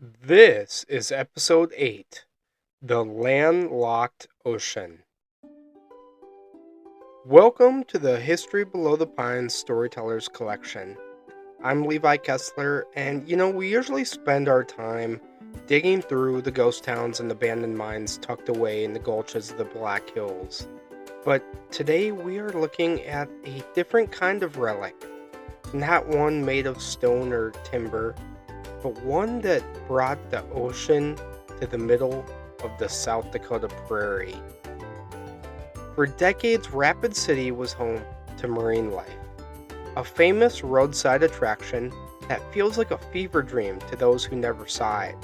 This is episode 8, The Landlocked Ocean. Welcome to the History Below the Pines Storytellers Collection. I'm Levi Kessler, and we usually spend our time digging through the ghost towns and abandoned mines tucked away in the gulches of the Black Hills. But today we are looking at a different kind of relic, not one made of stone or timber, but one that brought the ocean to the middle of the South Dakota prairie. For decades, Rapid City was home to marine life, a famous roadside attraction that feels like a fever dream to those who never saw it.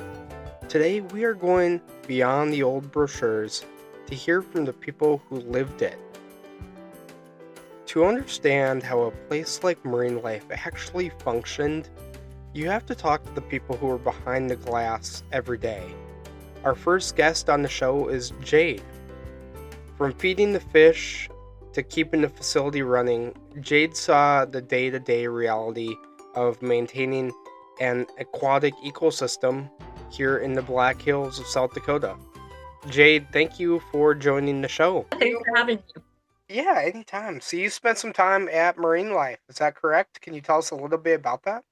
Today, we are going beyond the old brochures to hear from the people who lived it. To understand how a place like marine life actually functioned, you have to talk to the people who are behind the glass every day. Our first guest on the show is Jade. From feeding the fish to keeping the facility running, Jade saw the day-to-day reality of maintaining an aquatic ecosystem here in the Black Hills of South Dakota. Jade, thank you for joining the show. Thanks for having me. Yeah, anytime. So you spent some time at Marine Life, is that correct? Can you tell us a little bit about that?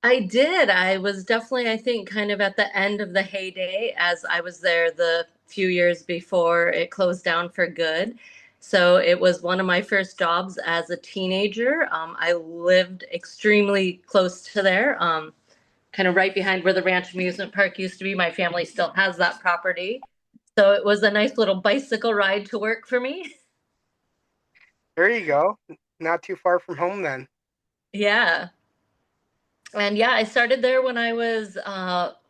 I did. I was definitely, I think, kind of at the end of the heyday as I was there the few years before it closed down for good. So it was one of my first jobs as a teenager. I lived extremely close to there, kind of right behind where the Ranch Amusement Park used to be. My family still has that property. So it was a nice little bicycle ride to work for me. There you go. Not too far from home then. Yeah. And yeah, I started there when I was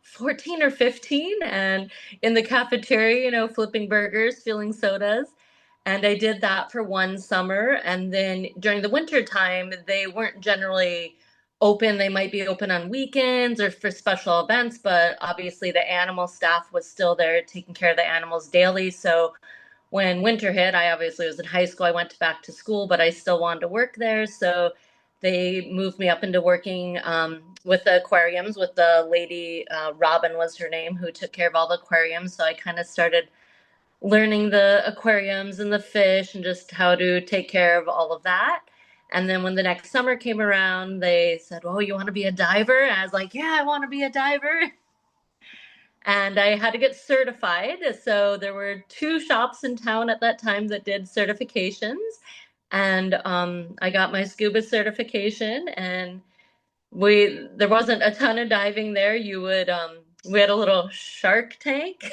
14 or 15 and in the cafeteria, flipping burgers, filling sodas. And I did that for one summer. And then during the winter time, they weren't generally open. They might be open on weekends or for special events, but obviously the animal staff was still there taking care of the animals daily. So when winter hit, I obviously was in high school. I went back to school, but I still wanted to work there. So they moved me up into working with the aquariums with the lady, Robin was her name, who took care of all the aquariums. So I kind of started learning the aquariums and the fish and just how to take care of all of that. And then when the next summer came around, they said, "Oh, you want to be a diver?" And I was like, "Yeah, I want to be a diver." And I had to get certified. So there were two shops in town at that time that did certifications. And I got my scuba certification, and we there wasn't a ton of diving there. You would we had a little shark tank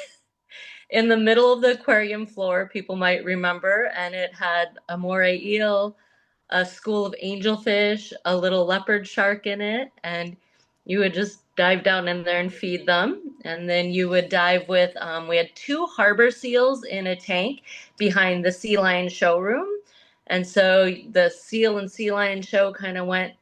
in the middle of the aquarium floor, people might remember, and it had a moray eel, a school of angelfish, a little leopard shark in it, and you would just dive down in there and feed them. And then you would dive with, we had two harbor seals in a tank behind the sea lion showroom. And so the seal and sea lion show kind of went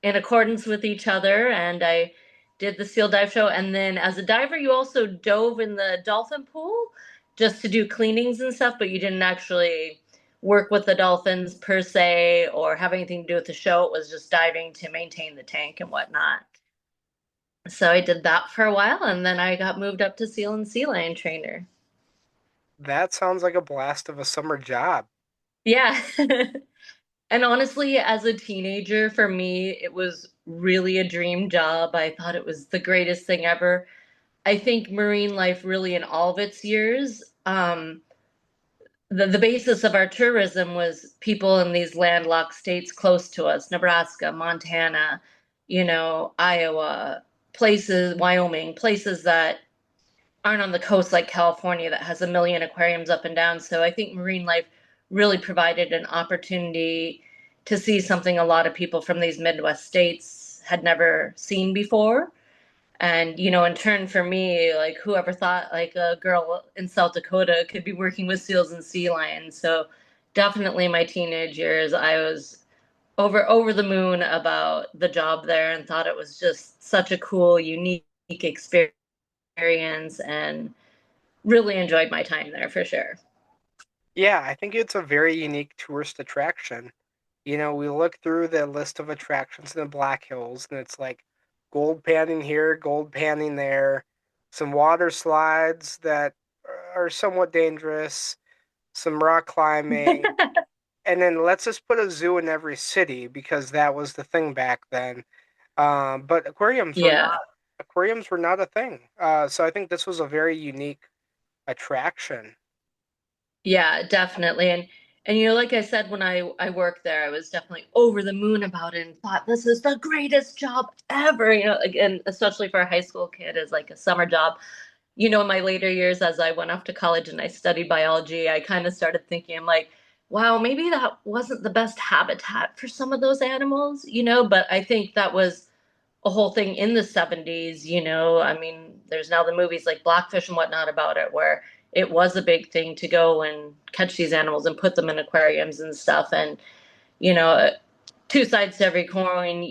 in accordance with each other. And I did the seal dive show. And then as a diver, you also dove in the dolphin pool just to do cleanings and stuff, but you didn't actually work with the dolphins per se or have anything to do with the show. It was just diving to maintain the tank and whatnot. So I did that for a while, and then I got moved up to seal and sea lion trainer. That sounds like a blast of a summer job. Yeah. And honestly, as a teenager, for me, it was really a dream job. I thought it was the greatest thing ever. I think marine life, really, in all of its years, the basis of our tourism was people in these landlocked states close to us, Nebraska, Montana, Iowa, places, Wyoming, places that aren't on the coast like California that has a million aquariums up and down. So I think marine life really provided an opportunity to see something a lot of people from these Midwest states had never seen before. And, in turn for me, like whoever thought like a girl in South Dakota could be working with seals and sea lions. So definitely my teenage years, I was over the moon about the job there and thought it was just such a cool, unique experience and really enjoyed my time there for sure. Yeah, I think it's a very unique tourist attraction. We look through the list of attractions in the Black Hills, and it's like gold panning here, gold panning there. some water slides that are somewhat dangerous, some rock climbing, and then let's just put a zoo in every city because that was the thing back then. But Yeah. aquariums were not a thing. So I think this was a very unique attraction. Yeah, definitely. And like I said, when I worked there, I was definitely over the moon about it and thought this is the greatest job ever. And especially for a high school kid as like a summer job. In my later years, as I went off to college and I studied biology, I kind of started thinking, I'm like, wow, maybe that wasn't the best habitat for some of those animals. But I think that was a whole thing in the 70s. I mean, there's now the movies like Blackfish and whatnot about it, where it was a big thing to go and catch these animals and put them in aquariums and stuff. And, you know, two sides to every coin.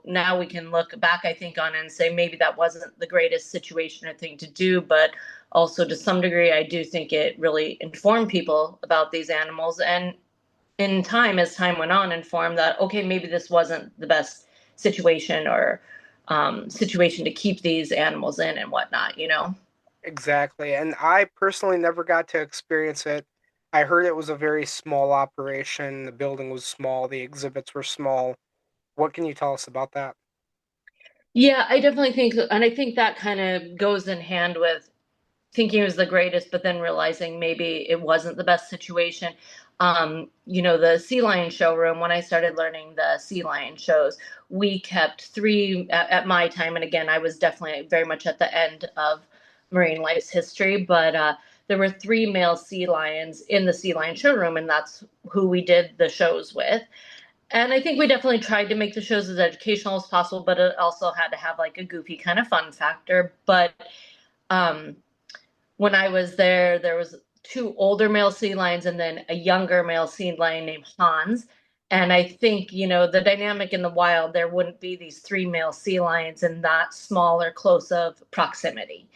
Now we can look back, I think, on it and say maybe that wasn't the greatest situation or thing to do, but also to some degree, I do think it really informed people about these animals. And in time, as time went on, informed that, okay, maybe this wasn't the best situation or situation to keep these animals in and whatnot. Exactly. And I personally never got to experience it. I heard it was a very small operation. The building was small, the exhibits were small. What can you tell us about that? Yeah, I definitely think, and I think that kind of goes in hand with thinking it was the greatest, but then realizing maybe it wasn't the best situation. The sea lion showroom, when I started learning the sea lion shows, we kept three at my time. And again, I was definitely very much at the end of marine life's history, but there were three male sea lions in the sea lion showroom, and that's who we did the shows with. And I think we definitely tried to make the shows as educational as possible, but it also had to have like a goofy kind of fun factor. But um, when I was there was two older male sea lions and then a younger male sea lion named Hans. And I think, the dynamic in the wild, there wouldn't be these three male sea lions in that small or close of proximity.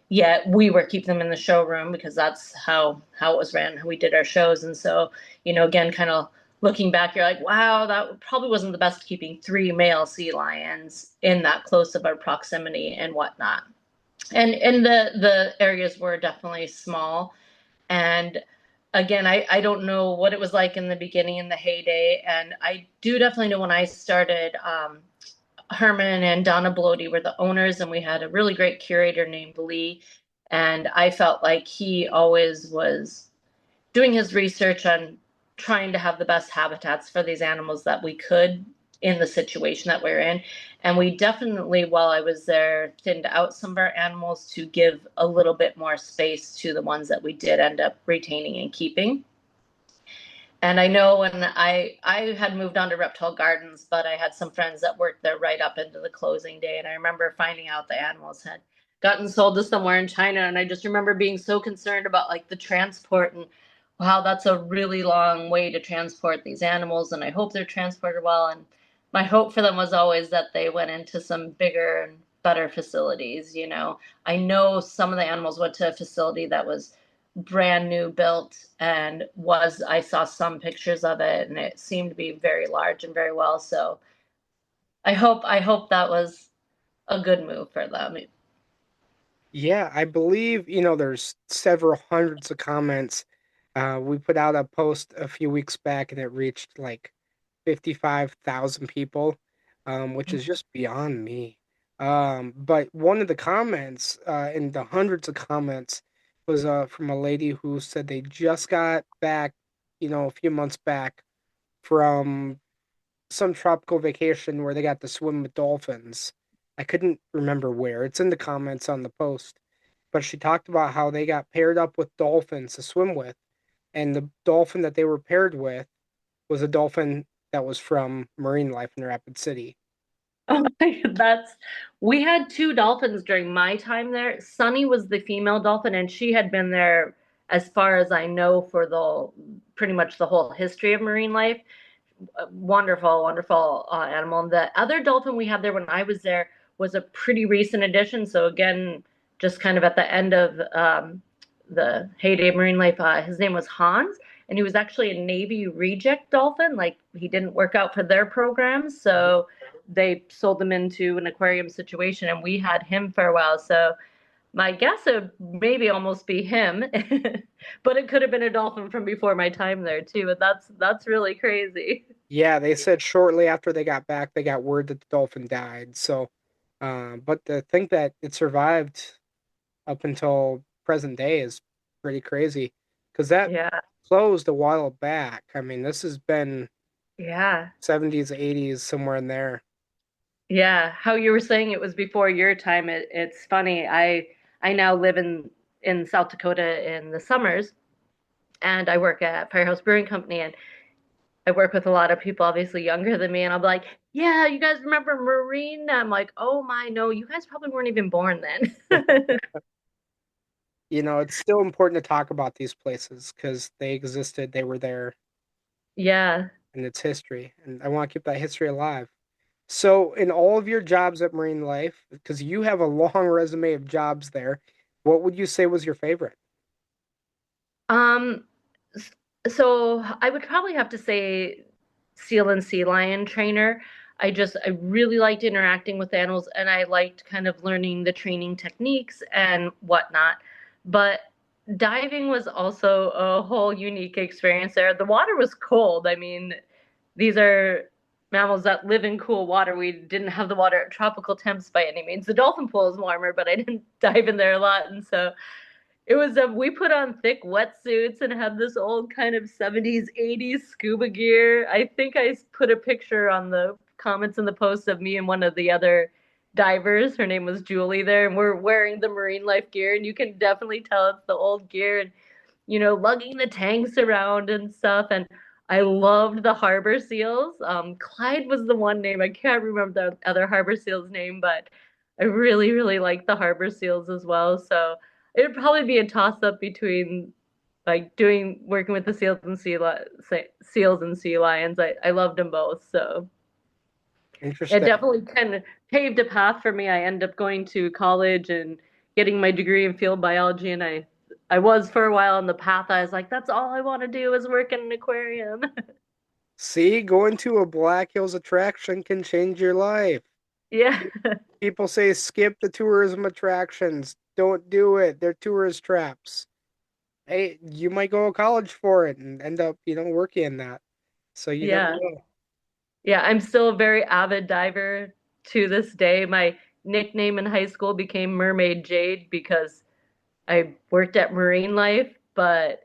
Yet we were keeping them in the showroom because that's how it was ran, how we did our shows. And so, again, kind of looking back, you're like, wow, that probably wasn't the best keeping three male sea lions in that close of our proximity and whatnot. And the areas were definitely small. And again, I don't know what it was like in the beginning, in the heyday. And I do definitely know when I started, Herman and Donna Blody were the owners, and we had a really great curator named Lee. And I felt like he always was doing his research on trying to have the best habitats for these animals that we could in the situation that we're in. And we definitely, while I was there, thinned out some of our animals to give a little bit more space to the ones that we did end up retaining and keeping. And I know when I had moved on to Reptile Gardens, but I had some friends that worked there right up into the closing day. And I remember finding out the animals had gotten sold to somewhere in China. And I just remember being so concerned about like the transport and wow, that's a really long way to transport these animals. And I hope they're transported well. And my hope for them was always that they went into some bigger and better facilities. I know some of the animals went to a facility that was brand new built and I saw some pictures of it and it seemed to be very large and very well. So I hope that was a good move for them. Yeah, I believe, there's several hundreds of comments. We put out a post a few weeks back and it reached like 55,000 people, which is just beyond me. But one of the comments in the hundreds of comments was from a lady who said they just got back, a few months back from some tropical vacation where they got to swim with dolphins. I couldn't remember where. It's in the comments on the post. But she talked about how they got paired up with dolphins to swim with, and the dolphin that they were paired with was a dolphin that was from marine life in Rapid City. Oh, that's we had two dolphins during my time there. Sunny was the female dolphin, and she had been there as far as I know for the pretty much the whole history of marine life. Wonderful, wonderful animal. And the other dolphin we had there when I was there was a pretty recent addition. So again, just kind of at the end of the heyday of marine life, his name was Hans, and he was actually a Navy reject dolphin. Like he didn't work out for their program, so they sold him into an aquarium situation, and we had him for a while. So My guess would maybe almost be him, but it could have been a dolphin from before my time there too. But that's really crazy. Yeah, they said shortly after they got back, they got word that the dolphin died. So, but to think that it survived up until present day is pretty crazy because that Yeah, closed a while back. I mean, this has been yeah, 70s, 80s, somewhere in there. yeah. How you were saying it was before your time. It's funny. I now live in South Dakota in the summers, and I work at Firehouse Brewing Company, and I work with a lot of people, obviously younger than me, and I'll be like, "Yeah, you guys remember Marine?" I'm like, "Oh my, no, you guys probably weren't even born then." You know, it's still important to talk about these places because they existed, they were there, Yeah. and it's history. And I want to keep that history alive. So, in all of your jobs at Marine Life, because you have a long resume of jobs there, what would you say was your favorite? Um, s- so I would probably have to say seal and sea lion trainer. I really liked interacting with animals and I liked kind of learning the training techniques and whatnot. But diving was also a whole unique experience there. The water was cold. I mean, these are mammals that live in cool water. We didn't have the water at tropical temps by any means. The dolphin pool is warmer, but I didn't dive in there a lot. And so it was we put on thick wetsuits and had this old kind of 70s, 80s scuba gear. I think I put a picture on the comments in the post of me and one of the other divers. Her name was Julie there, and we're wearing the marine life gear, and you can definitely tell it's the old gear. And lugging the tanks around and stuff. And I loved the harbor seals. Clyde was the one name. I can't remember the other harbor seal's name, but I really, really liked the harbor seals as well. So it would probably be a toss up between like doing working with the seals and sea lions. I loved them both. So it Interesting. definitely kind of paved a path for me. I ended up going to college and getting my degree in field biology, and I was for a while on the path. I was like, that's all I want to do is work in an aquarium. See, going to a Black Hills attraction can change your life. Yeah, People say skip the tourism attractions. Don't do it. They're tourist traps. Hey, you might go to college for it and end up, working in that. So you never yeah, know. yeah. I'm still a very avid diver to this day. My nickname in high school became Mermaid Jade because I worked at Marine Life, but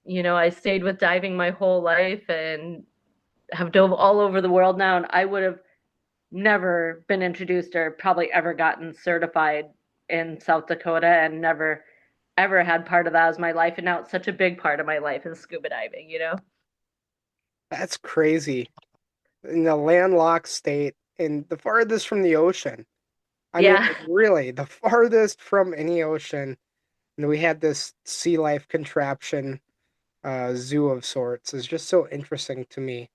I stayed with diving my whole life and have dove all over the world now, and I would have never been introduced or probably ever gotten certified in South Dakota and never ever had part of that as my life. And now it's such a big part of my life is scuba diving. That's crazy. In a landlocked state and the farthest from the ocean. I mean, Yeah. like, really, the farthest from any ocean. And we had this sea life contraption, zoo of sorts. Is just so interesting to me.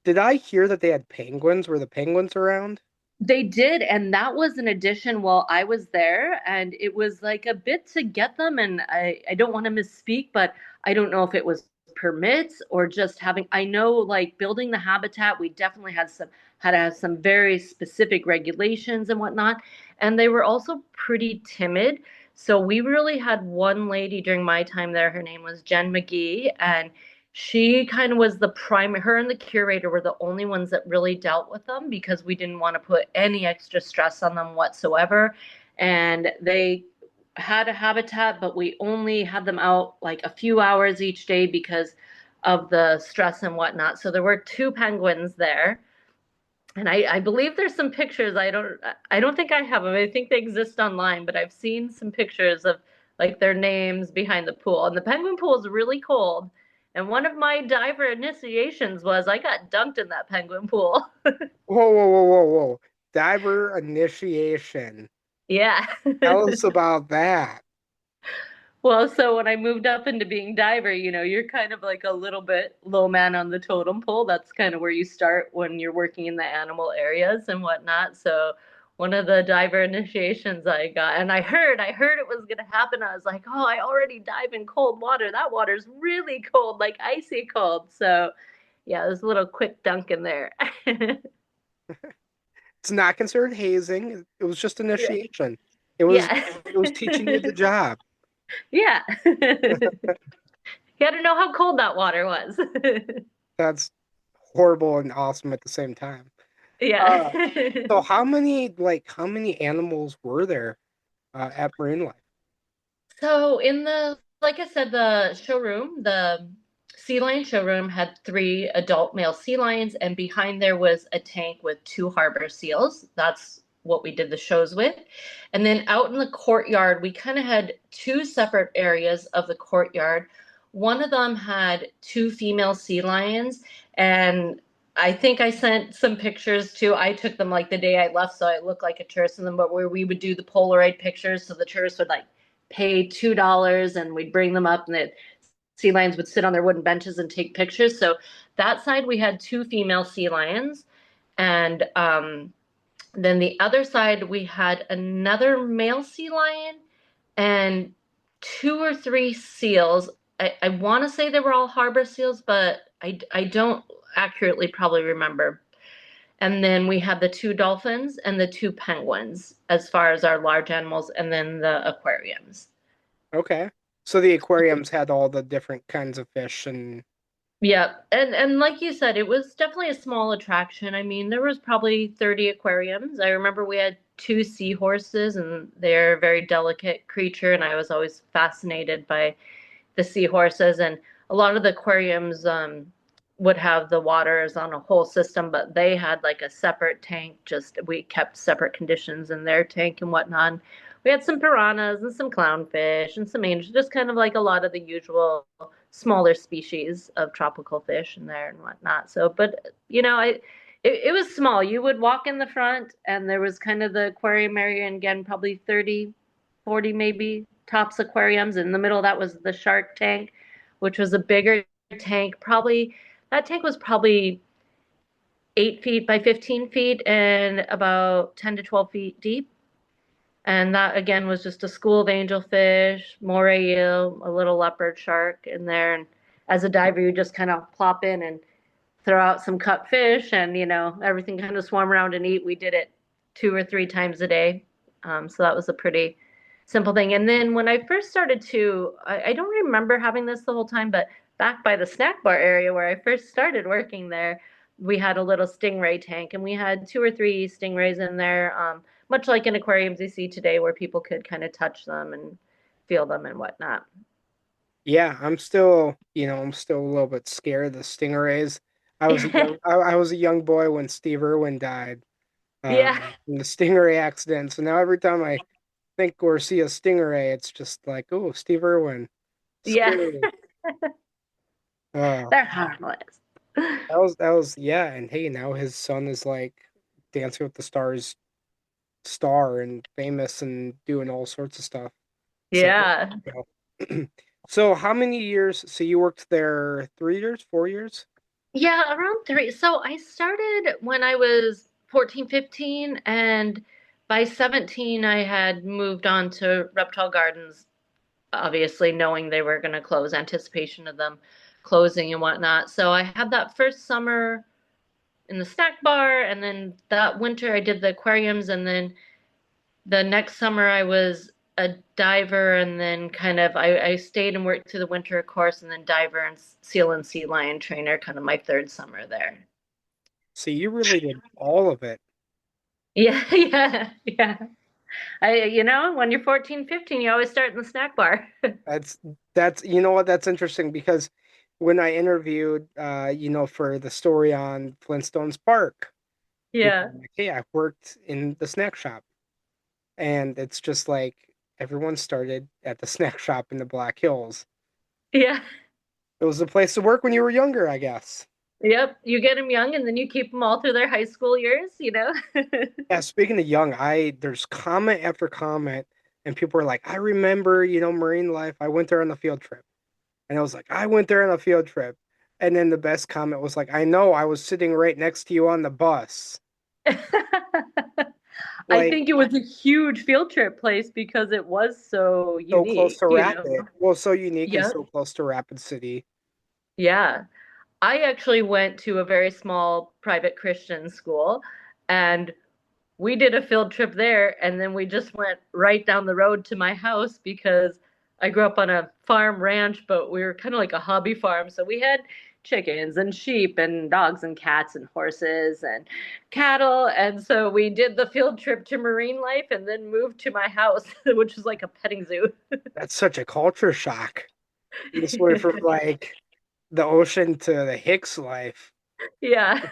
Did I hear that they had penguins? Were the penguins around? They did, and that was an addition while I was there, and it was like a bit to get them, and I don't want to misspeak, but I don't know if it was permits or just having I know like building the habitat, we definitely had to have some very specific regulations and whatnot, and they were also pretty timid. So we really had one lady during my time there, her name was Jen McGee, and she kind of was the her and the curator were the only ones that really dealt with them because we didn't want to put any extra stress on them whatsoever. And they had a habitat, but we only had them out like a few hours each day because of the stress and whatnot. So there were two penguins there. And I believe there's some pictures. I don't think I have them. I think they exist online, but I've seen some pictures of like their names behind the pool. And the penguin pool is really cold. And one of my diver initiations was I got dunked in that penguin pool. Whoa, whoa, whoa, whoa, whoa. Diver initiation. Yeah. Tell us about that. Well, so when I moved up into being diver, you're kind of like a little bit low man on the totem pole. That's kind of where you start when you're working in the animal areas and whatnot. So one of the diver initiations I got, and I heard it was gonna happen. I was like, oh, I already dive in cold water. That water's really cold, like icy cold. So yeah, there's a little quick dunk in there. It's not considered hazing. It was just Yeah. initiation. It was Yeah. it was teaching you the job. Yeah. You had to know how cold that water was. That's horrible and awesome at the same time. Yeah. Uh, so how many animals were there at Marine Life? So in the, like I said, the showroom, the sea lion showroom had three adult male sea lions, and behind there was a tank with two harbor seals. That's what we did the shows with. And then out in the courtyard, we kind of had two separate areas of the courtyard. One of them had two female sea lions, and I think I sent some pictures too. I took them like the day I left, so I looked like a tourist in them, but where we would do the Polaroid pictures, so the tourists would like pay $2 and we'd bring them up and the sea lions would sit on their wooden benches and take pictures. So that side we had two female sea lions, and then the other side we had another male sea lion and two or three seals. I want to say they were all harbor seals, but I don't accurately probably remember. And then we had the two dolphins and the two penguins as far as our large animals, and then the aquariums. Okay. So the aquariums had all the different kinds of fish and Yeah, and like you said, it was definitely a small attraction. I mean, there was probably 30 aquariums. I remember we had two seahorses, and they're a very delicate creature, and I was always fascinated by the seahorses. And a lot of the aquariums would have the waters on a whole system, but they had like a separate tank. Just we kept separate conditions in their tank and whatnot. We had some piranhas and some clownfish and some angels, just kind of like a lot of the usual smaller species of tropical fish in there and whatnot. So, but it was small. You would walk in the front, and there was kind of the aquarium area, and again, probably 30, 40 maybe tops aquariums. In the middle, that was the shark tank, which was a bigger tank. Probably that tank was probably 8 feet by 15 feet and about 10 to 12 feet deep. And that again was just a school of angelfish, moray eel, a little leopard shark in there. And as a diver, you just kind of plop in and throw out some cut fish, and everything kind of swarm around and eat. We did it 2 or 3 times a day, so that was a pretty simple thing. And then when I first started to, I don't remember having this the whole time, but back by the snack bar area where I first started working there, we had a little stingray tank, and we had two or three stingrays in there, much like in aquariums you see today, where people could kind of touch them and feel them and whatnot. yeah, I'm still a little bit scared of the stingrays. I was a young boy when Steve Irwin died Yeah, in the stingray accident. So now every time I think or see a stingray, it's just like, oh, Steve Irwin, yeah, scary. Uh, they're harmless. yeah, and hey, now his son is like Dancing with the Stars star and famous and doing all sorts of stuff. So, Yeah. so how many years? So you worked there 3 years, 4 years? Yeah, around three. So I started when I was 14, 15, and by 17, I had moved on to Reptile Gardens, obviously knowing they were going to close, anticipation of them closing and whatnot. So I had that first summer in the snack bar, and then that winter I did the aquariums, and then the next summer I was a diver, and then kind of I stayed and worked through the winter course, and then diver and seal and sea lion trainer, kind of my third summer there. So you really did all of it. Yeah, yeah, yeah. When you're 14, 15, you always start in the snack bar. That's you know what, that's interesting because when I interviewed for the story on Flintstones Park, Yeah, I'm like, hey, I worked in the snack shop. And it's just like everyone started at the snack shop in the Black Hills. yeah, It was the place to work when you were younger, I guess. yep. You get them young, and then you keep them all through their high school years. Yeah, speaking of young, I there's comment after comment, and people are like, I remember, marine life. I went there on a field trip. And I was like, I went there on a field trip. And then the best comment was like, I know, I was sitting right next to you on the bus. I Like think it was a huge field trip place because it was so so close unique, to you know. Rapid. Well, so unique and Yep. so close to Rapid City. Yeah. I actually went to a very small private Christian school, and we did a field trip there, and then we just went right down the road to my house because I grew up on a farm ranch, but we were kind of like a hobby farm. So we had chickens and sheep and dogs and cats and horses and cattle. And so we did the field trip to marine life and then moved to my house, which was like a petting zoo. That's such a culture shock. You just went from like the ocean to the Hicks life. Yeah.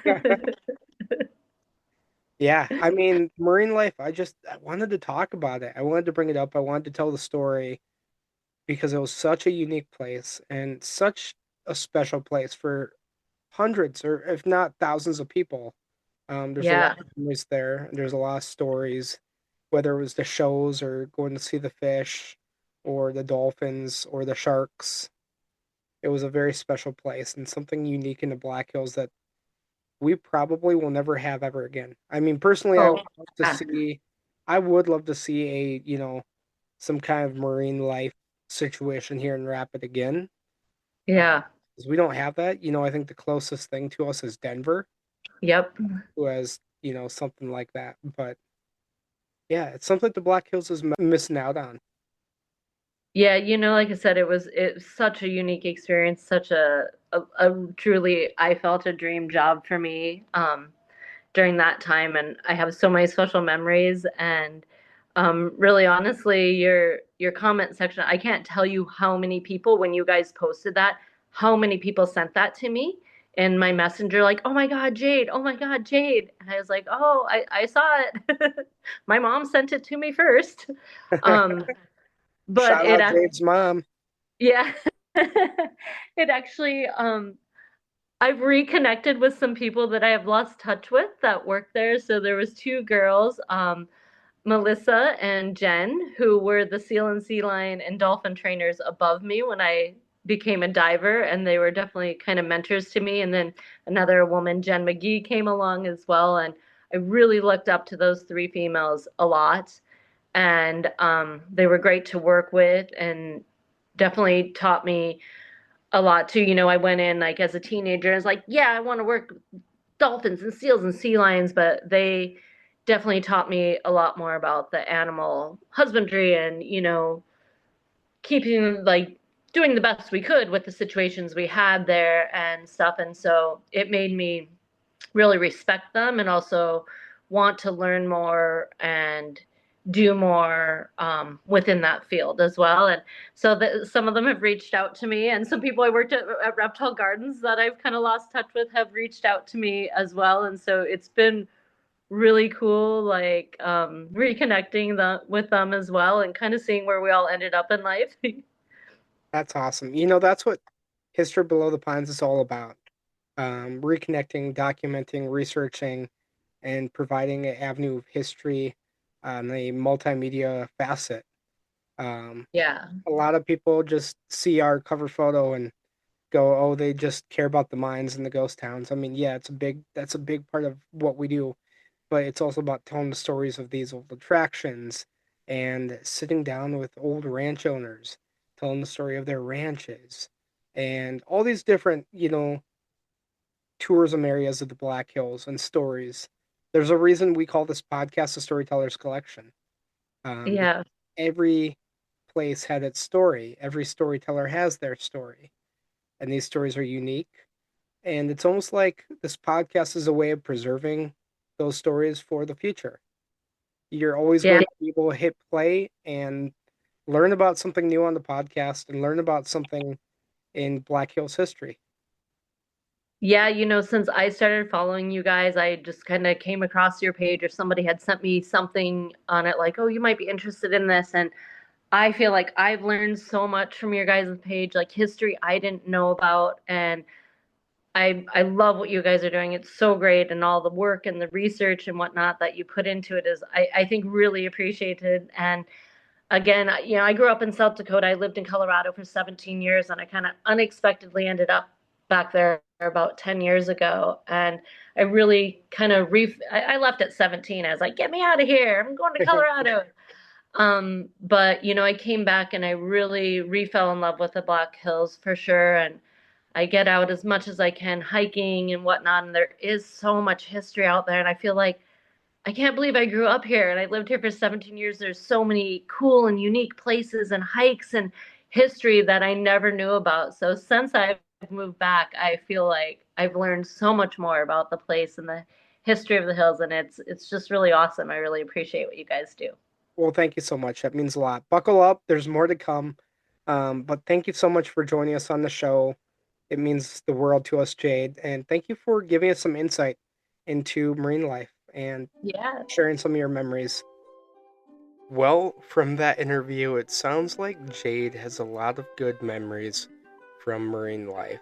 Yeah, I mean, marine life, I wanted to talk about it. I wanted to bring it up. I wanted to tell the story because it was such a unique place and such a special place for hundreds or if not thousands of people. There's a lot Yeah. of memories there. There's a lot of stories, whether it was the shows or going to see the fish or the dolphins or the sharks. It was a very special place and something unique in the Black Hills that we probably will never have ever again. I mean, personally, Oh, yeah. I would love to see some kind of marine life situation here in Rapid again. Yeah. 'Cause we don't have that. I think the closest thing to us is Denver, Yep. who has, something like that. But yeah, it's something the Black Hills is missing out on. Yeah, like I said, it's such a unique experience, such a truly I felt a dream job for me during that time, and I have so many special memories. And really, honestly, your comment section, I can't tell you how many people when you guys posted that, how many people sent that to me in my messenger, like, oh my God, Jade, oh my God, Jade, and I was like, oh, I saw it. My mom sent it to me first. Um, but Shout out Jade's mom. yeah. It actually, I've reconnected with some people that I have lost touch with that work there. So there was two girls, Melissa and Jen, who were the seal and sea lion and dolphin trainers above me when I became a diver, and they were definitely kind of mentors to me. And then another woman, Jen McGee, came along as well, and I really looked up to those three females a lot. And they were great to work with and definitely taught me a lot too. I went in like as a teenager and was like, yeah, I want to work with dolphins and seals and sea lions, but they definitely taught me a lot more about the animal husbandry and, keeping like doing the best we could with the situations we had there and stuff. And so it made me really respect them and also want to learn more and do more within that field as well. And so some of them have reached out to me, and some people I worked at Reptile Gardens that I've kind of lost touch with have reached out to me as well. And so it's been really cool, like reconnecting with them as well and kind of seeing where we all ended up in life. That's awesome. That's what History Below the Pines is all about. Reconnecting, documenting, researching, and providing an avenue of history on a multimedia facet. Um, Yeah. a lot of people just see our cover photo and go, "Oh, they just care about the mines and the ghost towns." I mean, yeah, that's a big part of what we do, but it's also about telling the stories of these old attractions and sitting down with old ranch owners, telling the story of their ranches and all these different, tourism areas of the Black Hills and stories. There's a reason we call this podcast a storyteller's collection. Because Yeah. every place had its story. Every storyteller has their story, and these stories are unique. And it's almost like this podcast is a way of preserving those stories for the future. You're always Yeah. going to be able to hit play and learn about something new on the podcast and learn about something in Black Hills history. Yeah, since I started following you guys, I just kind of came across your page or somebody had sent me something on it like, oh, you might be interested in this. And I feel like I've learned so much from your guys' page, like history I didn't know about. And I love what you guys are doing. It's so great. And all the work and the research and whatnot that you put into it is, I think, really appreciated. And again, I grew up in South Dakota. I lived in Colorado for 17 years, and I kind of unexpectedly ended up back there about 10 years ago. And I really kind of I left at 17. I was like, get me out of here. I'm going to Colorado. But I came back and I really fell in love with the Black Hills for sure. And I get out as much as I can hiking and whatnot. And there is so much history out there. And I feel like I can't believe I grew up here and I lived here for 17 years. There's so many cool and unique places and hikes and history that I never knew about. So since I've moved back, I feel like I've learned so much more about the place and the history of the hills, and it's just really awesome. I really appreciate what you guys do. Well, thank you so much. That means a lot. Buckle up. There's more to come. But thank you so much for joining us on the show. It means the world to us, Jade. And thank you for giving us some insight into marine life and Yeah. sharing some of your memories. Well, from that interview, it sounds like Jade has a lot of good memories from marine life.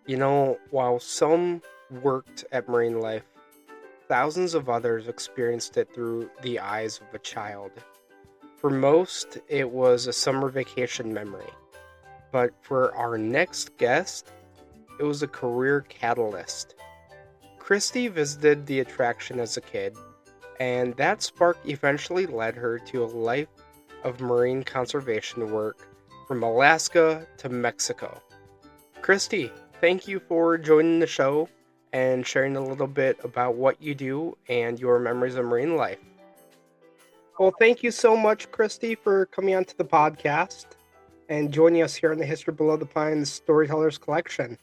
You know, while some worked at marine life, thousands of others experienced it through the eyes of a child. For most, it was a summer vacation memory. But for our next guest, it was a career catalyst. Christy visited the attraction as a kid, and that spark eventually led her to a life of marine conservation work from Alaska to Mexico. Christy, thank you for joining the show and sharing a little bit about what you do and your memories of marine life. Well, thank you so much, Christy, for coming onto the podcast and joining us here on the History Below the Pines Storytellers Collection.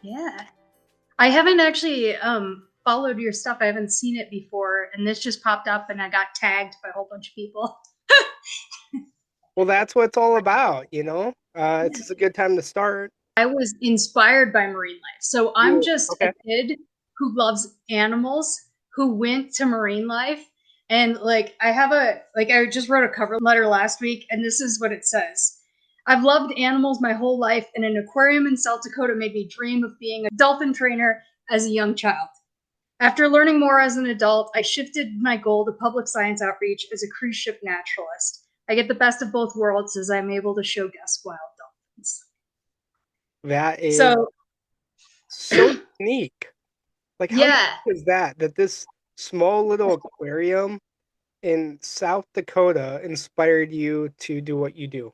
Yeah. I haven't actually followed your stuff. I haven't seen it before, and this just popped up and I got tagged by a whole bunch of people. Well, that's what it's all about, you know? It's just a good time to start. I was inspired by marine life. So I'm just Okay. a kid who loves animals, who went to marine life. And I just wrote a cover letter last week, and this is what it says. I've loved animals my whole life, and an aquarium in South Dakota made me dream of being a dolphin trainer as a young child. After learning more as an adult, I shifted my goal to public science outreach as a cruise ship naturalist. I get the best of both worlds as I'm able to show guests wild dolphins. That is So unique. Like, how yeah, unique is that this small little aquarium in South Dakota inspired you to do what you do?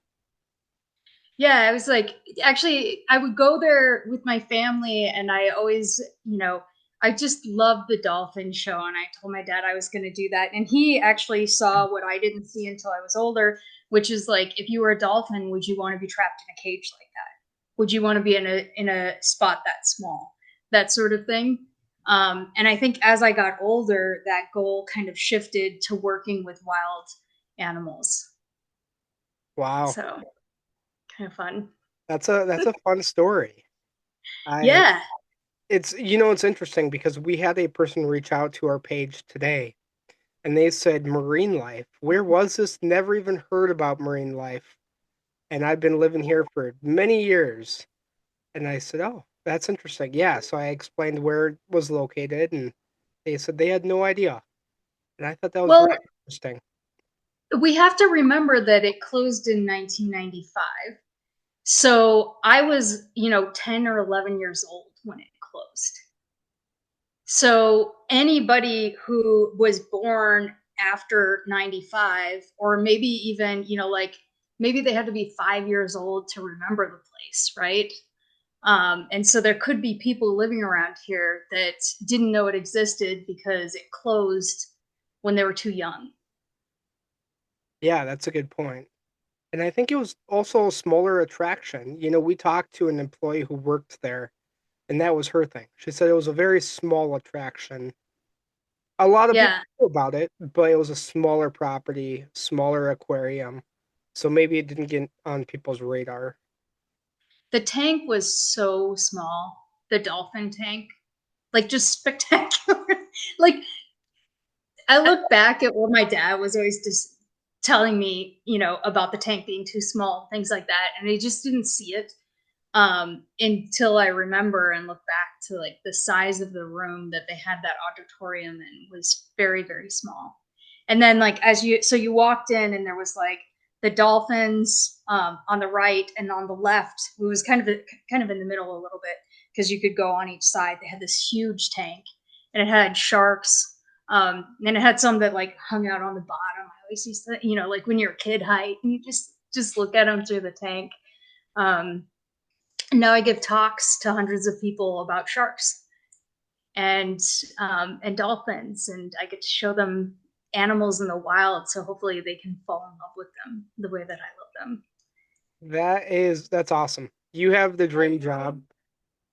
yeah, I was like, actually, I would go there with my family, and I always, I just loved the dolphin show. And I told my dad I was going to do that. And he actually saw what I didn't see until I was older, which is like, if you were a dolphin, would you want to be trapped in a cage like that? Would you want to be in a spot that small? That sort of thing. And I think as I got older, that goal kind of shifted to working with wild animals. Wow. So kind of fun. That's a fun story. Yeah. It's it's interesting because we had a person reach out to our page today and they said marine life. Where was this? Never even heard about marine life. And I've been living here for many years. And I said, "Oh, that's interesting." Yeah, so I explained where it was located and they said they had no idea. And I thought that was Well, very interesting. we have to remember that it closed in 1995. So I was, 10 or 11 years old when it closed. So anybody who was born after 95, or maybe even, maybe they had to be 5 years old to remember the place, right? And so there could be people living around here that didn't know it existed because it closed when they were too young. Yeah, that's a good point. And I think it was also a smaller attraction. We talked to an employee who worked there, and that was her thing. She said it was a very small attraction. A lot of people Yeah. knew about it, but it was a smaller property, smaller aquarium. So maybe it didn't get on people's radar. The tank was so small, the dolphin tank, like just spectacular. Like I look back at what my dad was always just telling me, about the tank being too small, things like that, and I just didn't see it until I remember and look back to like the size of the room that they had that auditorium in was very, very small. And then like you walked in and there was like the dolphins on the right, and on the left it was kind of in the middle a little bit because you could go on each side. They had this huge tank and it had sharks. And it had some that like hung out on the bottom. I always used to, like when you're a kid height and you just look at them through the tank. Now I give talks to hundreds of people about sharks. and dolphins, and I get to show them animals in the wild, so hopefully they can fall in love with them the way that I love them. That's awesome. You have the dream job.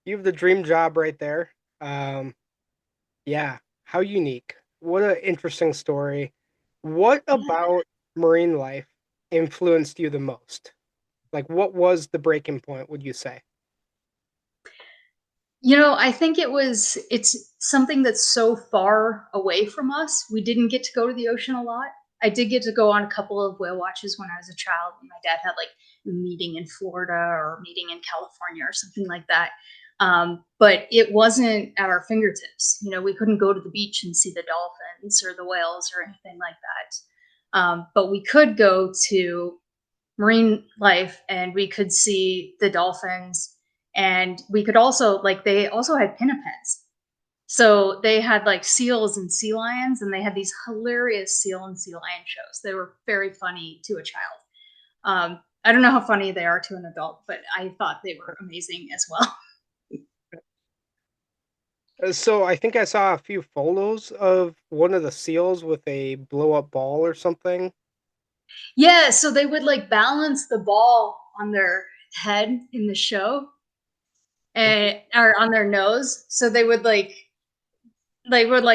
You have the dream job right there. Um, yeah, how unique. What an interesting story. What Yeah. about marine life influenced you the most? Like, what was the breaking point, would you say? I think it's something that's so far away from us. We didn't get to go to the ocean a lot. I did get to go on a couple of whale watches when I was a child. My dad had like a meeting in Florida or a meeting in California or something like that. But it wasn't at our fingertips. We couldn't go to the beach and see the dolphins or the whales or anything like that. But we could go to marine life and we could see the dolphins, and we could also, like, they also had pinnipeds, so they had like seals and sea lions, and they had these hilarious seal and sea lion shows. They were very funny to a child. I don't know how funny they are to an adult, but I thought they were amazing as well. So I think I saw a few photos of one of the seals with a blow up ball or something. Yeah, so they would like balance the ball on their head in the show, and or on their nose, so they would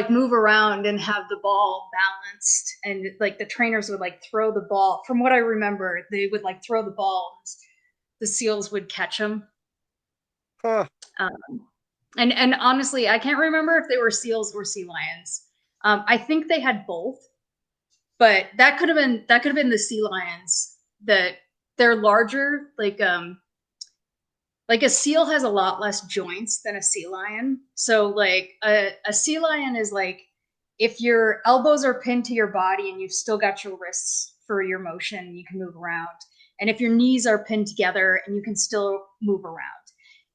move around and have the ball balanced, and like the trainers would like throw the ball. From what I remember, they would like throw the balls, the seals would catch them. Huh. And honestly, I can't remember if they were seals or sea lions. I think they had both, but that could have been the sea lions. That they're larger, like a seal has a lot less joints than a sea lion. So like a sea lion is like if your elbows are pinned to your body and you've still got your wrists for your motion, you can move around. And if your knees are pinned together and you can still move around.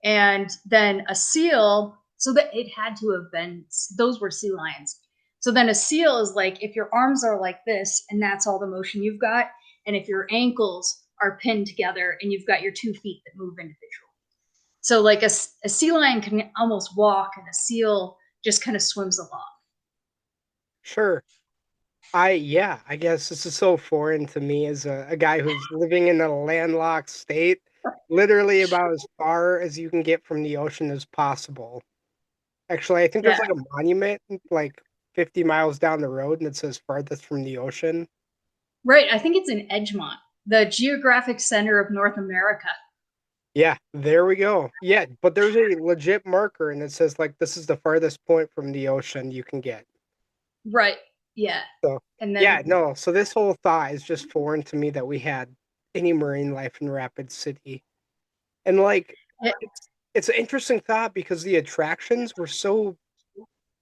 And then a seal, so that it had to have been, those were sea lions. So then a seal is like if your arms are like this and that's all the motion you've got. And if your ankles are pinned together and you've got your 2 feet that move individually. So like a sea lion can almost walk, and a seal just kind of swims along. Sure. I guess this is so foreign to me as a guy who's living in a landlocked state, literally about as far as you can get from the ocean as possible. Actually, I think Yeah, there's like a monument like 50 miles down the road and it says farthest from the ocean. right. I think it's in Edgemont, the geographic center of North America. Yeah, there we go. Yeah, but there's a legit marker and it says like this is the farthest point from the ocean you can get. Right. Yeah. So, And yeah, then no, so this whole thought is just foreign to me that we had any marine life in Rapid City. And like yeah, it's an interesting thought because the attractions were so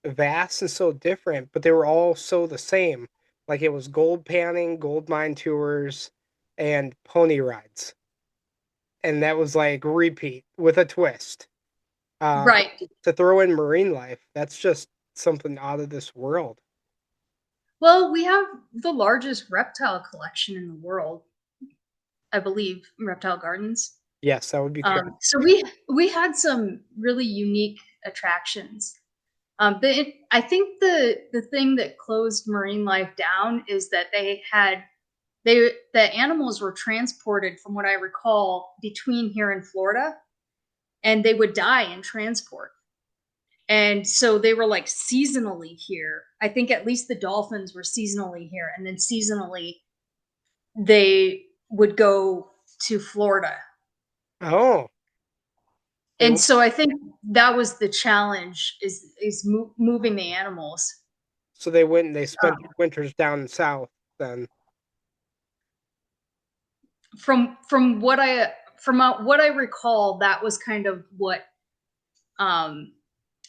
vast and so different, but they were all so the same. Like it was gold panning, gold mine tours, and pony rides. And that was like repeat with a twist. But right. to throw in marine life, that's just something out of this world. Well, we have the largest reptile collection in the world, I believe, Reptile Gardens. Yes, that would be correct. So we had some really unique attractions. I think the thing that closed marine life down is that the animals were transported, from what I recall, between here and Florida, and they would die in transport. And so they were like seasonally here. I think at least the dolphins were seasonally here, and then seasonally they would go to Florida. Oh, they And so I think that was the challenge, is moving the animals. so they went and they spent Um, their winters down south then. from what I recall, that was kind of um,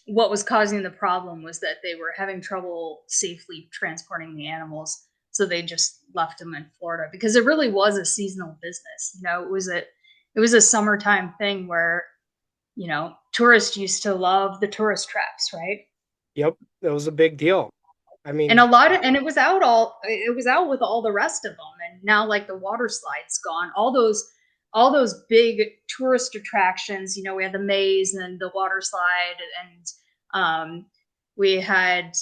what was causing the problem, was that they were having trouble safely transporting the animals, so they just left them in Florida, because it really was a seasonal business. It was a summertime thing where tourists used to love the tourist traps, right? Yep, it was a big deal. I And mean, it was out with all the rest of them, and now like the water slide's gone. All those big tourist attractions. We had the maze and the water slide, and Um, we had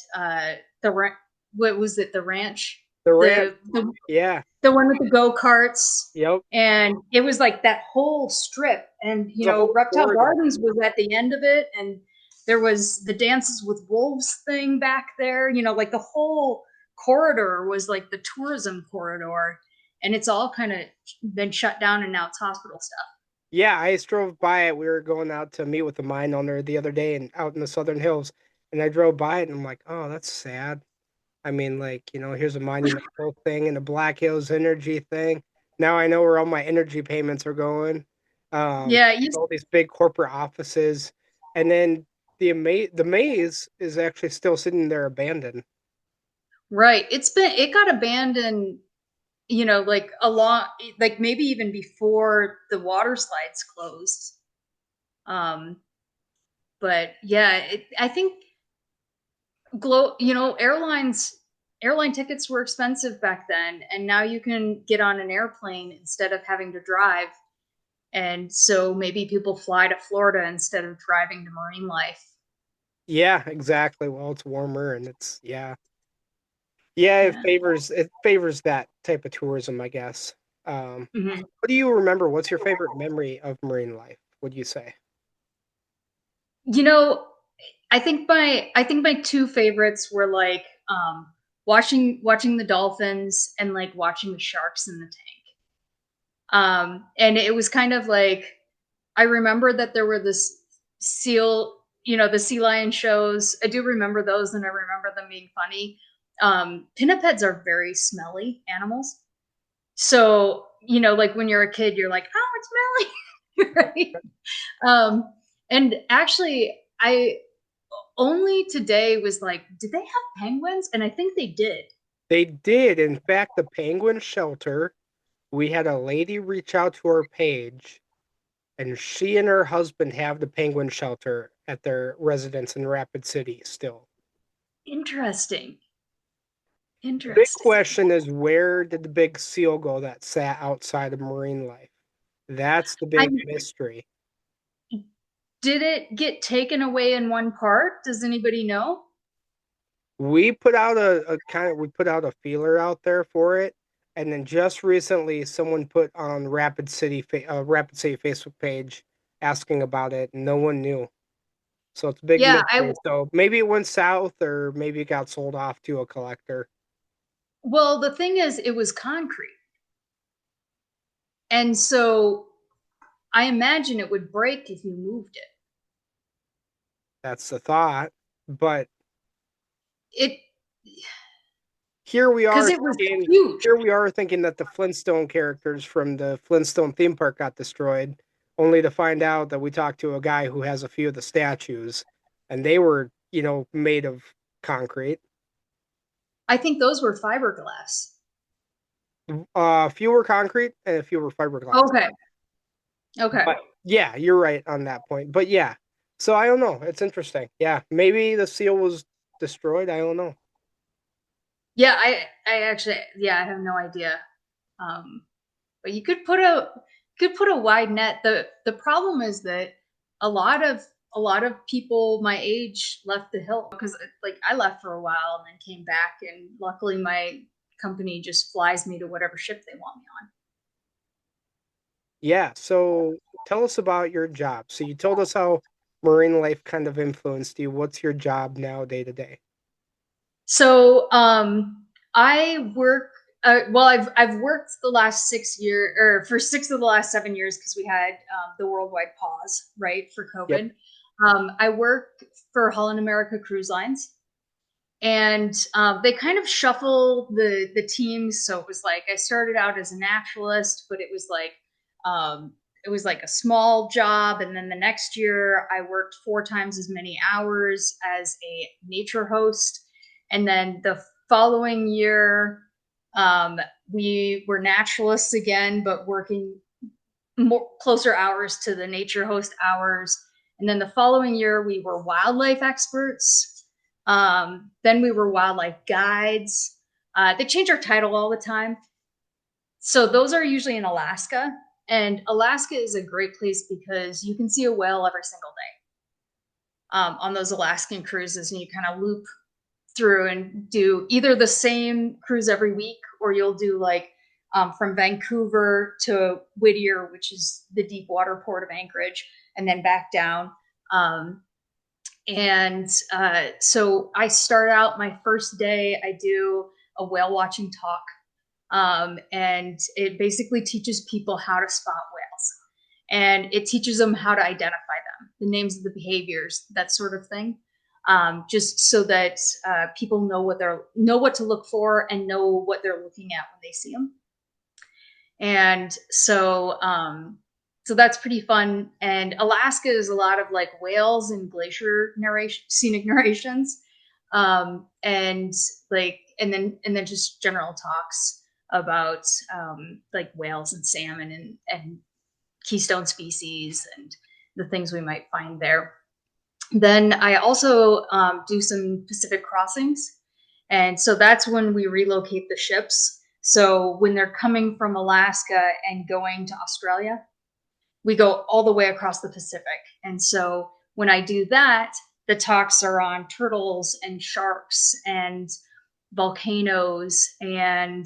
what was it? The ranch, The ranch. the Yeah. the one with the go-karts, Yep. and it was like that whole strip, and The whole Reptile corridor. Gardens was at the end of it, and there was the Dances with Wolves thing back there, like the whole corridor was like the tourism corridor, and it's all kind of been shut down, and now it's hospital stuff. Yeah, I just drove by it. We were going out to meet with the mine owner the other day and out in the Southern Hills. And I drove by it and I'm like, oh, that's sad. I mean, like, here's a monumental thing and a Black Hills Energy thing. Now I know where all my energy payments are going. Yeah, All these big corporate offices. And then the maze is actually still sitting there abandoned. right. It got abandoned, like a lot, like maybe even before the water slides closed. Um, but yeah, I think airline tickets were expensive back then, and now you can get on an airplane instead of having to drive. And so maybe people fly to Florida instead of driving to marine life. Yeah, exactly. Well, it's warmer and it's yeah. Yeah, Yeah. it favors that type of tourism, I guess. Mhm. What do you remember? What's your favorite memory of marine life? Would you say? You know, I think my two favorites were like watching the dolphins and like watching the sharks in the tank. And it was kind of like I remember that there were this seal, the sea lion shows. I do remember those, and I remember them being funny. Pinnipeds are very smelly animals. So, like when you're a kid, you're like, oh, it's smelly. Right? Um, and actually, I only today was like, did they have penguins? And I think they did. They did. In fact, the penguin shelter, we had a lady reach out to our page, and she and her husband have the penguin shelter at their residence in Rapid City still. Interesting. The big Interesting. question is, where did the big seal go that sat outside of marine life? That's the I big mystery. Did it get taken away in one part? Does anybody know? We put out we put out a feeler out there for it, and then just recently someone put on Rapid City Facebook page asking about it. And no one knew, so it's a big Yeah, mystery. So maybe it went south, or maybe it got sold off to a collector. well, the thing is, it was concrete. And so I imagine it would break if you moved it. That's the thought. But It here we because are it was thinking, huge. that the Flintstone characters from the Flintstone theme park got destroyed, only to find out that we talked to a guy who has a few of the statues, and they were, made of concrete. I think those were fiberglass. A few were concrete and a few were fiberglass. Okay. Okay. But yeah, you're right on that point. But yeah, so I don't know. It's interesting. Yeah, maybe the seal was destroyed. I don't know. Yeah, I actually, yeah, I have no idea. Um, but you could put a wide net. The problem is that a lot of people my age left the hill because like I left for a while and then came back, and luckily my company just flies me to whatever ship they want me on. Yeah, so tell us about your job. So you told us how marine life kind of influenced you. What's your job now, day to day? So I work. Well, I've worked the last 6 year or for 6 of the last 7 years because we had the worldwide pause right for Yep. COVID. I work for Holland America Cruise Lines, and they kind of shuffle the teams. So it was like I started out as a naturalist, but it was like a small job, and then the next year I worked 4 times as many hours as a nature host, and then the following year we were naturalists again, but working more closer hours to the nature host hours. And then the following year we were wildlife experts. Then we were wildlife guides. They change our title all the time. So those are usually in Alaska. And Alaska is a great place because you can see a whale every single day. on those Alaskan cruises, and you kind of loop through and do either the same cruise every week, or you'll do like from Vancouver to Whittier, which is the deep water port of Anchorage, and then back down. So I start out my first day, I do a whale watching talk. And it basically teaches people how to spot whales. And it teaches them how to identify them, the names of the behaviors, that sort of thing. Just so that people know what to look for and know what they're looking at when they see them. And so that's pretty fun. And Alaska is a lot of like whales and glacier scenic narrations, and then just general talks about like whales and salmon and keystone species and the things we might find there. Then I also do some Pacific crossings. And so that's when we relocate the ships. So when they're coming from Alaska and going to Australia, we go all the way across the Pacific. And so when I do that, the talks are on turtles and sharks and volcanoes and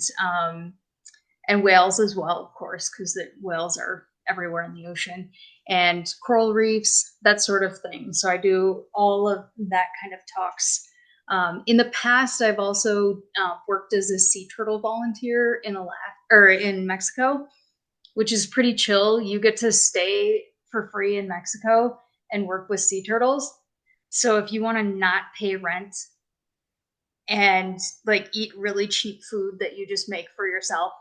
whales as well, of course, because the whales are everywhere in the ocean, and coral reefs, that sort of thing. So I do all of that kind of talks. In the past, I've also worked as a sea turtle volunteer in Mexico, which is pretty chill. You get to stay for free in Mexico and work with sea turtles. So if you want to not pay rent and like eat really cheap food that you just make for yourself,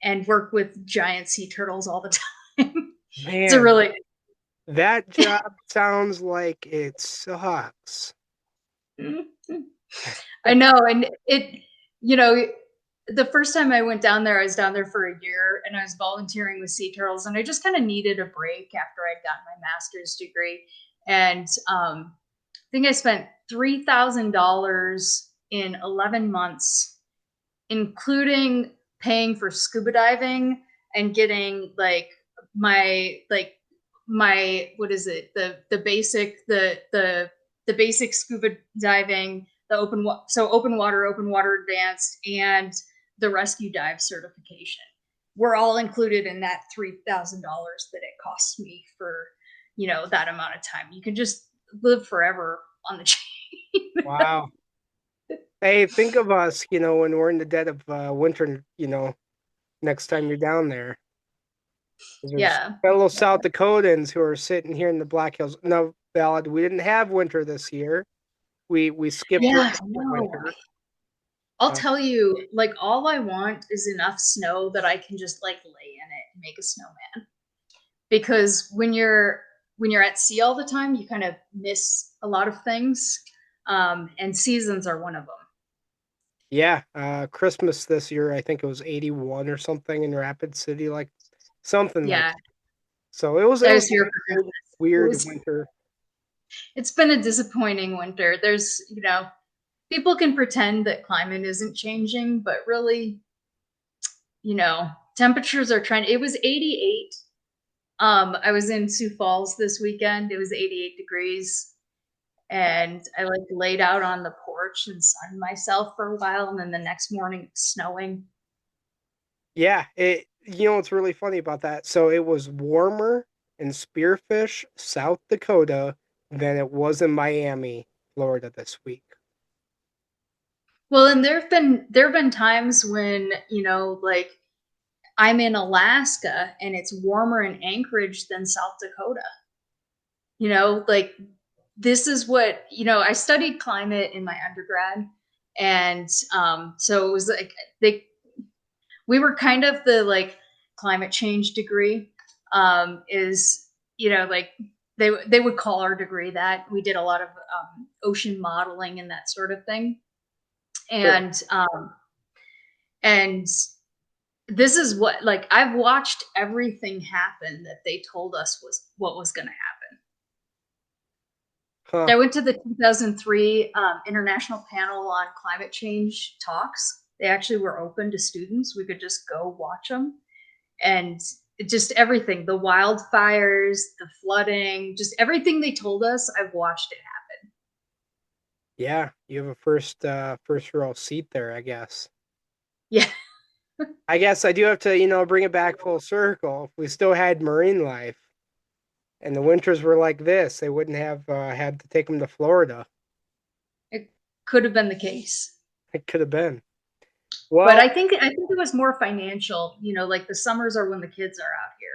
and work with giant sea turtles all the time. It's a Man, really that job sounds like it sucks. I know, and the first time I went down there, I was down there for a year, and I was volunteering with sea turtles, and I just kind of needed a break after I'd gotten my master's degree, and I think I spent $3,000 in 11 months, including paying for scuba diving and getting my what is it, the basic scuba diving, the open water advanced, and the rescue dive certification were all included in that $3,000 that it cost me for that amount of time. You can just live forever on the chain. Wow. Hey, think of us, when we're in the dead of winter, next time you're down there. There's Yeah. fellow South Dakotans who are sitting here in the Black Hills. No, valid. We didn't have winter this year. We skipped Yeah, right over no. winter. I'll tell you, like, all I want is enough snow that I can just like lay in it and make a snowman. Because when you're at sea all the time, you kind of miss a lot of things, and seasons are one of them. Yeah, Christmas this year, I think it was 81 or something in Rapid City, like something like Yeah, that. So it was I a was here for weird Christmas. winter. It's been a disappointing winter. There's, people can pretend that climate isn't changing, but really, temperatures are trying. It was 88. I was in Sioux Falls this weekend. It was 88 degrees, and I like laid out on the porch and sunned myself for a while, and then the next morning it's snowing. Yeah, what's really funny about that? So it was warmer in Spearfish, South Dakota, than it was in Miami, Florida this week. Well, and there have been times when, like I'm in Alaska and it's warmer in Anchorage than South Dakota. Like this is what, I studied climate in my undergrad. And so it was like we were kind of the like climate change degree, is, like they would call our degree that. We did a lot of ocean modeling and that sort of thing. And and this is what, like, I've watched everything happen that they told us was what was going to happen. Huh. I went to the 2003 International Panel on Climate Change talks. They actually were open to students. We could just go watch them. And just everything, the wildfires, the flooding, just everything they told us, I've watched it happen. Yeah, you have a first row seat there, I guess. Yeah. I guess I do have to, bring it back full circle. If we still had marine life and the winters were like this, they wouldn't have had to take them to Florida. It could have been the case. It could have been. But Well, I think it was more financial, like the summers are when the kids are out here.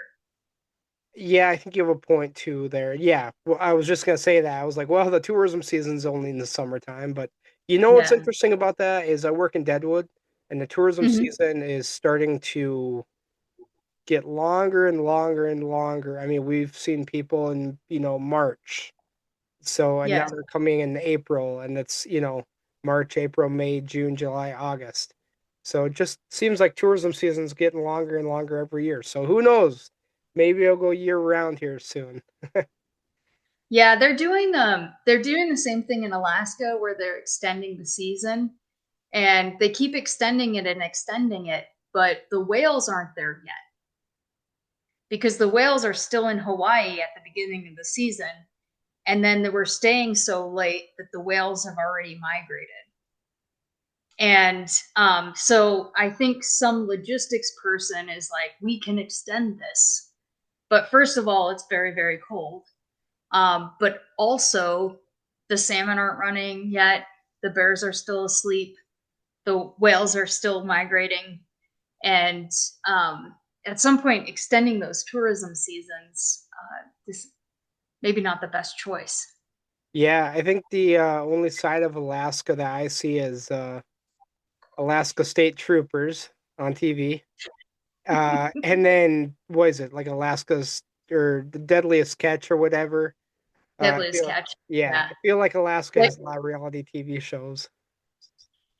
yeah, I think you have a point too there. Yeah, well, I was just gonna say that. I was like, well, the tourism season's only in the summertime, but what's Yeah. interesting about that is I work in Deadwood, and the tourism Hmm. season is starting to get longer and longer and longer. I mean, we've seen people in, March. So, and now Yes. they're coming in April, and it's, March, April, May, June, July, August. So it just seems like tourism season's getting longer and longer every year. So who knows? Maybe I'll go year round here soon. Yeah, they're doing the same thing in Alaska where they're extending the season, and they keep extending it and extending it, but the whales aren't there yet because the whales are still in Hawaii at the beginning of the season, and then they were staying so late that the whales have already migrated. And so I think some logistics person is like, we can extend this. But first of all, it's very, very cold. But also, the salmon aren't running yet. The bears are still asleep. The whales are still migrating. And at some point, extending those tourism seasons is maybe not the best choice. Yeah, I think the only side of Alaska that I see is Alaska State Troopers on TV. And then what is it, like Alaska's or the Deadliest Catch or whatever? I Deadliest feel catch. yeah, Yeah. I feel like Alaska Like has a lot of reality TV shows.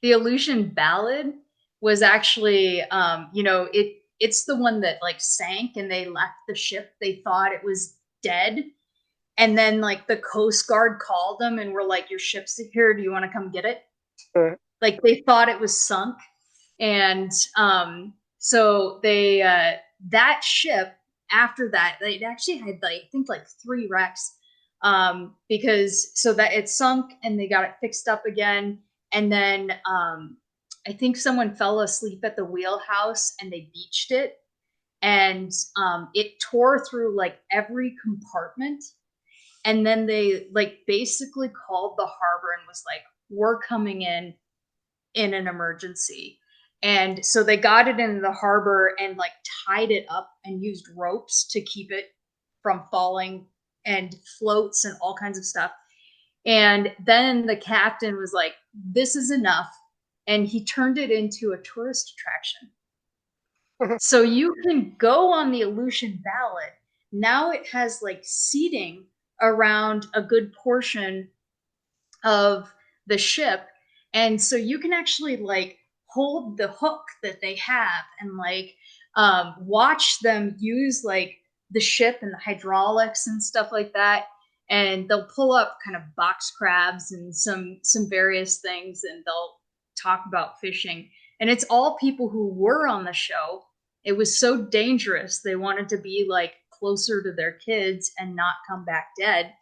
the Aleutian Ballad was actually, it's the one that like sank and they left the ship. They thought it was dead. And then like the Coast Guard called them and were like, your ship's here. Do you want to come get it? Like they thought it was sunk. And so they that ship after that, they actually had like I think like three wrecks, because so that it sunk and they got it fixed up again, and then I think someone fell asleep at the wheelhouse and they beached it, and it tore through like every compartment, and then they like basically called the harbor and was like, we're coming in an emergency. And so they got it in the harbor and like tied it up and used ropes to keep it from falling, and floats and all kinds of stuff. And then the captain was like, this is enough. And he turned it into a tourist attraction. So you can go on the Aleutian Ballad. Now it has like seating around a good portion of the ship, and so you can actually like hold the hook that they have and like watch them use like the ship and the hydraulics and stuff like that, and they'll pull up kind of box crabs and some various things, and they'll talk about fishing, and it's all people who were on the show. It was so dangerous they wanted to be like closer to their kids and not come back dead,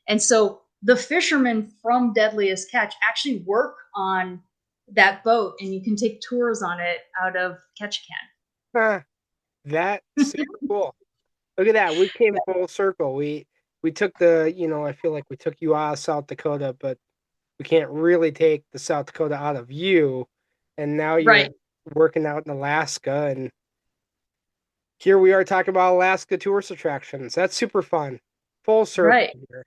and so the fishermen from Deadliest Catch actually work on that boat, and you can take tours on it out of Ketchikan. Huh, that's super cool. Look at that. We came full circle. We took I feel like we took you out of South Dakota, but we can't really take the South Dakota out of you. And now you're Right, working out in Alaska, and here we are talking about Alaska tourist attractions. That's super fun. Full circle right. here.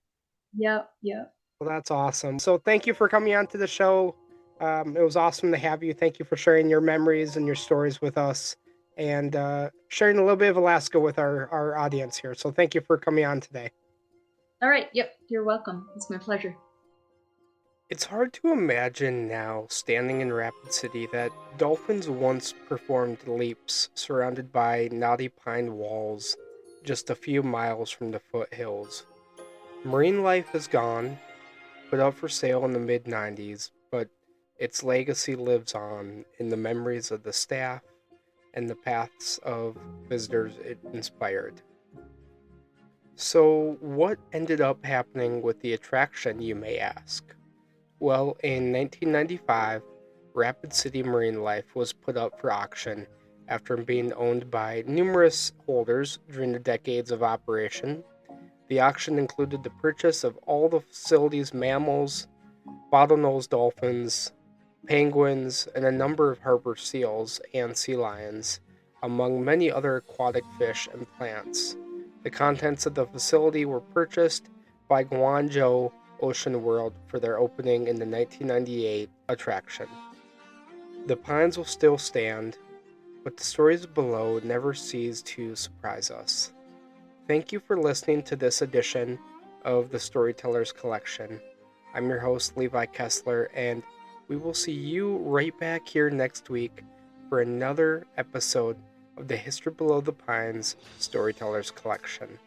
Yep, yep. Well, that's awesome. So thank you for coming on to the show. It was awesome to have you. Thank you for sharing your memories and your stories with us, and sharing a little bit of Alaska with our audience here. So thank you for coming on today. All right, yep. You're welcome. It's my pleasure. It's hard to imagine now, standing in Rapid City, that dolphins once performed leaps surrounded by knotty-pine walls just a few miles from the foothills. Marine life is gone, put up for sale in the mid-90s, but its legacy lives on in the memories of the staff, and the paths of visitors it inspired. So, what ended up happening with the attraction, you may ask? Well, in 1995, Rapid City Marine Life was put up for auction after being owned by numerous holders during the decades of operation. The auction included the purchase of all the facility's mammals, bottlenose dolphins, penguins, and a number of harbor seals and sea lions, among many other aquatic fish and plants. The contents of the facility were purchased by Guangzhou Ocean World for their opening in the 1998 attraction. The pines will still stand, but the stories below never cease to surprise us. Thank you for listening to this edition of the Storytellers Collection. I'm your host, Levi Kessler, and we will see you right back here next week for another episode of the History Below the Pines Storytellers Collection.